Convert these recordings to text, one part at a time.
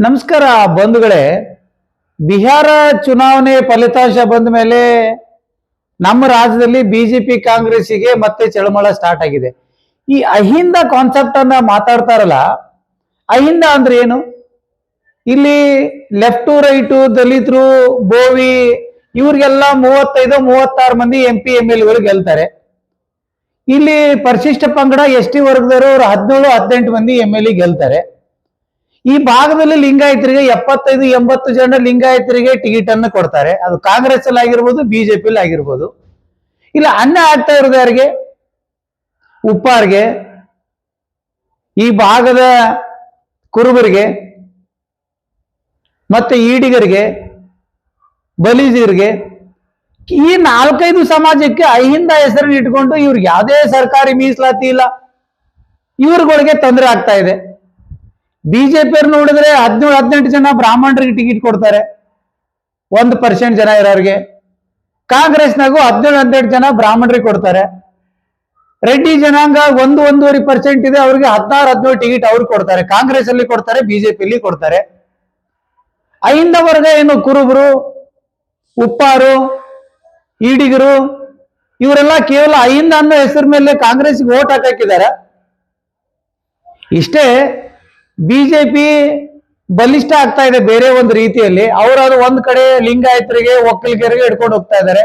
ನಮಸ್ಕಾರ ಬಂಧುಗಳೇ. ಬಿಹಾರ ಚುನಾವಣೆ ಫಲಿತಾಂಶ ಬಂದ ಮೇಲೆ ನಮ್ಮ ರಾಜ್ಯದಲ್ಲಿ ಬಿಜೆಪಿ ಕಾಂಗ್ರೆಸ್ಸಿಗೆ ಮತ್ತೆ ಚಳಮಳ ಸ್ಟಾರ್ಟ್ ಆಗಿದೆ. ಈ ಅಹಿಂದ ಕಾನ್ಸೆಪ್ಟ್ ಅನ್ನ ಮಾತಾಡ್ತಾರಲ್ಲ, ಅಹಿಂದ ಅಂದ್ರೆ ಏನು? ಇಲ್ಲಿ ಲೆಫ್ಟ್ ರೈಟು ದಲಿತರು ಬೋವಿ ಇವ್ರಿಗೆಲ್ಲ 35-36 ಮಂದಿ MP MLಗಳು ಗೆಲ್ತಾರೆ. ಇಲ್ಲಿ ಪರಿಶಿಷ್ಟ ಪಂಗಡ ST ವರ್ಗದವರು 17-18 ಮಂದಿ MLA ಗೆಲ್ತಾರೆ. ಈ ಭಾಗದಲ್ಲಿ ಲಿಂಗಾಯತರಿಗೆ 75-80 ಜನ ಲಿಂಗಾಯತರಿಗೆ ಟಿಕೆಟ್ ಅನ್ನು ಕೊಡ್ತಾರೆ. ಅದು ಕಾಂಗ್ರೆಸ್ ಅಲ್ಲಿ ಆಗಿರ್ಬೋದು, ಬಿಜೆಪಿ ಆಗಿರ್ಬೋದು. ಇಲ್ಲ ಅನ್ನ ಆಗ್ತಾ ಇರೋದು ಯಾರಿಗೆ? ಉಪ್ಪಾರ್ಗೆ, ಈ ಭಾಗದ ಕುರುಬರಿಗೆ, ಮತ್ತೆ ಈಡಿಗರಿಗೆ, ಬಲಿಜಿಗರಿಗೆ, ಈ 4-5 ಸಮಾಜಕ್ಕೆ ಅಹಿಂದ ಹೆಸರನ್ನು ಇಟ್ಕೊಂಡು ಇವ್ರಿಗೆ ಯಾವುದೇ ಸರ್ಕಾರಿ ಮೀಸಲಾತಿ ಇಲ್ಲ, ಇವ್ರುಗಳಿಗೆ ತೊಂದರೆ ಆಗ್ತಾ ಇದೆ. ಬಿಜೆಪಿ ನೋಡಿದ್ರೆ 17-18 ಜನ ಬ್ರಾಹ್ಮಣರಿಗೆ ಟಿಕೆಟ್ ಕೊಡ್ತಾರೆ, 1% ಜನ ಇರೋರಿಗೆ. ಕಾಂಗ್ರೆಸ್ನಾಗೂ 17-18 ಜನ ಬ್ರಾಹ್ಮಣರಿಗೆ ಕೊಡ್ತಾರೆ. ರೆಡ್ಡಿ ಜನಾಂಗ 1-1.5% ಇದೆ, ಅವ್ರಿಗೆ 16-17 ಟಿಕೆಟ್ ಅವ್ರಿಗೆ ಕೊಡ್ತಾರೆ. ಕಾಂಗ್ರೆಸ್ ಅಲ್ಲಿ ಕೊಡ್ತಾರೆ, ಬಿಜೆಪಿಯಲ್ಲಿ ಕೊಡ್ತಾರೆ. ಅಹಿಂದ ವರ್ಗ ಏನು? ಕುರುಬರು, ಉಪ್ಪಾರು, ಈಡಿಗರು ಇವರೆಲ್ಲ ಕೇವಲ ಅಹಿಂದ ಅನ್ನೋ ಹೆಸರು ಮೇಲೆ ಕಾಂಗ್ರೆಸ್ಗೆ ವೋಟ್ ಹಾಕಿದ್ದಾರೆ. ಇಷ್ಟೇ ಬಿಜೆಪಿ ಬಲಿಷ್ಠ ಆಗ್ತಾ ಇದೆ ಬೇರೆ ಒಂದು ರೀತಿಯಲ್ಲಿ. ಅವರು ಒಂದ್ ಕಡೆ ಲಿಂಗಾಯತರಿಗೆ ಒಕ್ಕಲಿಗರಿಗೆ ಹಿಡ್ಕೊಂಡು ಹೋಗ್ತಾ ಇದ್ದಾರೆ.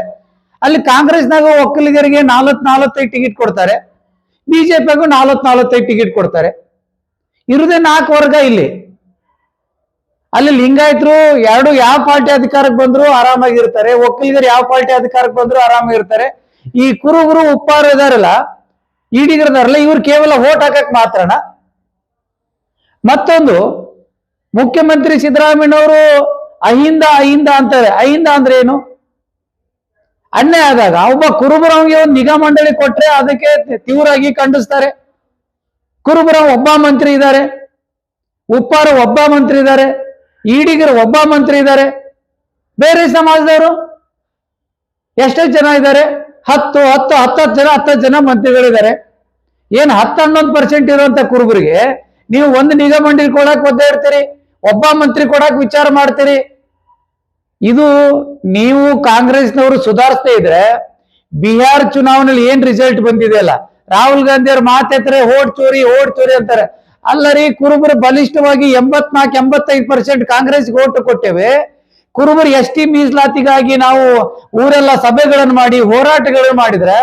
ಅಲ್ಲಿ ಕಾಂಗ್ರೆಸ್ನಾಗ ಒಕ್ಕಲಿಗರಿಗೆ 40-45 ಟಿಕೆಟ್ ಕೊಡ್ತಾರೆ, ಬಿಜೆಪಿಗೂ 40-45 ಟಿಕೆಟ್ ಕೊಡ್ತಾರೆ. ಇರುದೇ 4 ವರ್ಗ ಇಲ್ಲಿ. ಅಲ್ಲಿ ಲಿಂಗಾಯತರು ಯಾವ ಪಾರ್ಟಿ ಅಧಿಕಾರಕ್ಕೆ ಬಂದ್ರು ಆರಾಮಾಗಿರ್ತಾರೆ, ಒಕ್ಕಲಿಗರು ಯಾವ ಪಾರ್ಟಿ ಅಧಿಕಾರಕ್ಕೆ ಬಂದ್ರು ಆರಾಮಾಗಿರ್ತಾರೆ. ಈ ಕುರುಬರು ಉಪ್ಪಾರು ಇದಾರಲ್ಲ, ಈಡಿಗರದಾರಲ್ಲ, ಇವ್ರು ಕೇವಲ ವೋಟ್ ಹಾಕಕ್ ಮಾತ್ರನ. ಮತ್ತೊಂದು, ಮುಖ್ಯಮಂತ್ರಿ ಸಿದ್ದರಾಮಯ್ಯನವರು ಅಹಿಂದ ಅಂತಾರೆ. ಅಹಿಂದ ಅಂದ್ರೆ ಏನು? ಅನ್ಯಾಯ ಆದಾಗ ಒಬ್ಬ ಕುರುಬರವನಿಗೆ ಒಂದು ನಿಗಾ ಮಂಡಳಿ ಕೊಟ್ರೆ ಅದಕ್ಕೆ ತೀವ್ರವಾಗಿ ಖಂಡಿಸ್ತಾರೆ. ಕುರುಬರ ಒಬ್ಬ ಮಂತ್ರಿ ಇದ್ದಾರೆ, ಉಪ್ಪಾರು ಒಬ್ಬ ಮಂತ್ರಿ ಇದ್ದಾರೆ, ಈಡಿಗರು ಒಬ್ಬ ಮಂತ್ರಿ ಇದ್ದಾರೆ. ಬೇರೆ ಸಮಾಜದವರು ಎಷ್ಟೇ ಜನ ಇದ್ದಾರೆ? 10 ಜನ ಮಂತ್ರಿಗಳಿದ್ದಾರೆ. ಏನ್ 10-11% ಇರುವಂತ ಕುರುಬರಿಗೆ ನೀವು ಒಂದು ನಿಗಮ ಮಂಡಳಿ ಕೊಡಕ್ ಒದ್ದಾಡ್ತೀರಿ, ಒಬ್ಬ ಮಂತ್ರಿ ಕೊಡಕ್ ವಿಚಾರ ಮಾಡ್ತೀರಿ. ಇದು ನೀವು ಕಾಂಗ್ರೆಸ್ನವರು ಸುಧಾರಿಸದೇ ಇದ್ರೆ ಬಿಹಾರ್ ಚುನಾವಣೆಯಲ್ಲಿ ಏನ್ ರಿಸಲ್ಟ್ ಬಂದಿದೆ ಅಲ್ಲ, ರಾಹುಲ್ ಗಾಂಧಿ ಅವ್ರ ಮಾತೆತ್ತರೆ ಓಟ್ ಚೋರಿ ಅಂತಾರೆ. ಅಲ್ಲರಿ, ಕುರುಬರು ಬಲಿಷ್ಠವಾಗಿ 84-85% ಕಾಂಗ್ರೆಸ್ಗೆ ಓಟು ಕೊಟ್ಟೇವೆ. ಕುರುಬರು ST ಮೀಸಲಾತಿಗಾಗಿ ನಾವು ಊರೆಲ್ಲ ಸಭೆಗಳನ್ನು ಮಾಡಿ ಹೋರಾಟಗಳನ್ನು ಮಾಡಿದ್ರೆ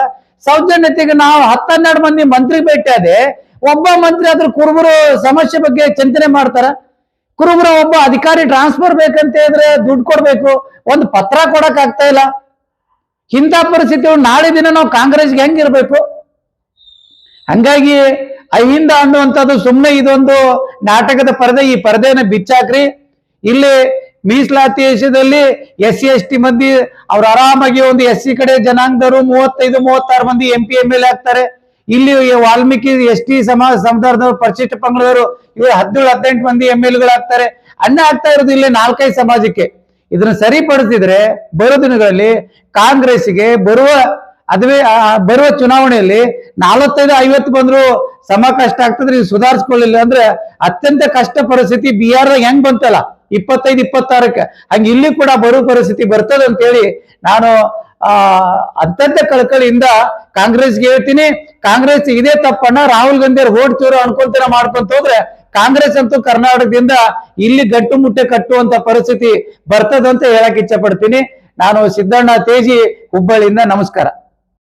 ಸೌಜನ್ಯತೆಗೆ ನಾವು 10-12 ಮಂದಿ ಮಂತ್ರಿ ಭೇಟಿ ಆದೆ. ಒಬ್ಬ ಮಂತ್ರಿ ಆದ್ರೂ ಕುರುಬರು ಸಮಸ್ಯೆ ಬಗ್ಗೆ ಚಿಂತನೆ ಮಾಡ್ತಾರ? ಕುರುಬರ ಒಬ್ಬ ಅಧಿಕಾರಿ ಟ್ರಾನ್ಸ್ಫರ್ ಬೇಕಂತ ಹೇಳಿದ್ರೆ ದುಡ್ಡು ಕೊಡ್ಬೇಕು, ಒಂದು ಪತ್ರ ಕೊಡಕ್ ಆಗ್ತಾ ಇಲ್ಲ. ಇಂಥ ಪರಿಸ್ಥಿತಿ ನಾಳೆ ದಿನ ನಾವು ಕಾಂಗ್ರೆಸ್ಗೆ ಹೆಂಗಿರ್ಬೇಕು? ಹಂಗಾಗಿ ಅಹಿಂದ ಅನ್ನುವಂಥದ್ದು ಸುಮ್ಮನೆ ಇದೊಂದು ನಾಟಕದ ಪರದೆ. ಈ ಪರದೆನ ಬಿಚ್ಚಾಕ್ರಿ. ಇಲ್ಲಿ ಮೀಸಲಾತಿ ವಿಷಯದಲ್ಲಿ SC ST ಮಂದಿ ಅವ್ರು ಆರಾಮಾಗಿ ಒಂದು SC ಕಡೆ ಜನಾಂಗದವರು 35-36 ಮಂದಿ MP MLA ಆಗ್ತಾರೆ. ಇಲ್ಲಿ ವಾಲ್ಮೀಕಿ ST ಸಮುದಾಯದವರು, ಪರಿಶಿಷ್ಟ ಪಂಗಡದವರು ಇವರು 17-18 ಮಂದಿ MLAಗಳಾಗ್ತಾರೆ. ಅನ್ನ ಆಗ್ತಾ ಇರೋದು ಇಲ್ಲಿ 4-5 ಸಮಾಜಕ್ಕೆ. ಇದನ್ನ ಸರಿಪಡಿಸಿದ್ರೆ ಬರೋ ದಿನಗಳಲ್ಲಿ ಕಾಂಗ್ರೆಸ್ಗೆ ಬರುವ ಚುನಾವಣೆಯಲ್ಲಿ 45-50 ಬಂದ್ರು ಸಮ ಕಷ್ಟ ಆಗ್ತದ್ರೆ. ಇದು ಸುಧಾರಿಸ್ಕೊಳ್ಳಿಲ್ಲ ಅಂದ್ರೆ ಅತ್ಯಂತ ಕಷ್ಟ ಪರಿಸ್ಥಿತಿ ಬಿಹಾರ ಹೆಂಗ್ ಬಂತಲ್ಲ 25-26ಕ್ಕೆ, ಹಂಗೆ ಇಲ್ಲಿ ಕೂಡ ಬರೋ ಪರಿಸ್ಥಿತಿ ಬರ್ತದೆ ಅಂತ ಹೇಳಿ ನಾನು ಅತ್ಯಂತ ಕಳಕಳಿಯಿಂದ ಕಾಂಗ್ರೆಸ್ಗೆ ಹೇಳ್ತೀನಿ. ಕಾಂಗ್ರೆಸ್ ಇದೇ ತಪ್ಪನ್ನ ರಾಹುಲ್ ಗಾಂಧಿ ಅವ್ರು ಓಟ್ ಚೋರು ಅನ್ಕೊಂತ ಮಾಡ್ಕೊಂತ ಹೋದ್ರೆ ಕಾಂಗ್ರೆಸ್ ಅಂತೂ ಕರ್ನಾಟಕದಿಂದ ಇಲ್ಲಿ ಗಟ್ಟು ಮುಟ್ಟೆ ಕಟ್ಟುವಂತ ಪರಿಸ್ಥಿತಿ ಬರ್ತದಂತ ಹೇಳಕ್ ಇಚ್ಛೆ ಪಡ್ತೀನಿ. ನಾನು ಸಿದ್ದಣ್ಣ ತೇಜಿ, ಹುಬ್ಬಳ್ಳಿಯಿಂದ. ನಮಸ್ಕಾರ.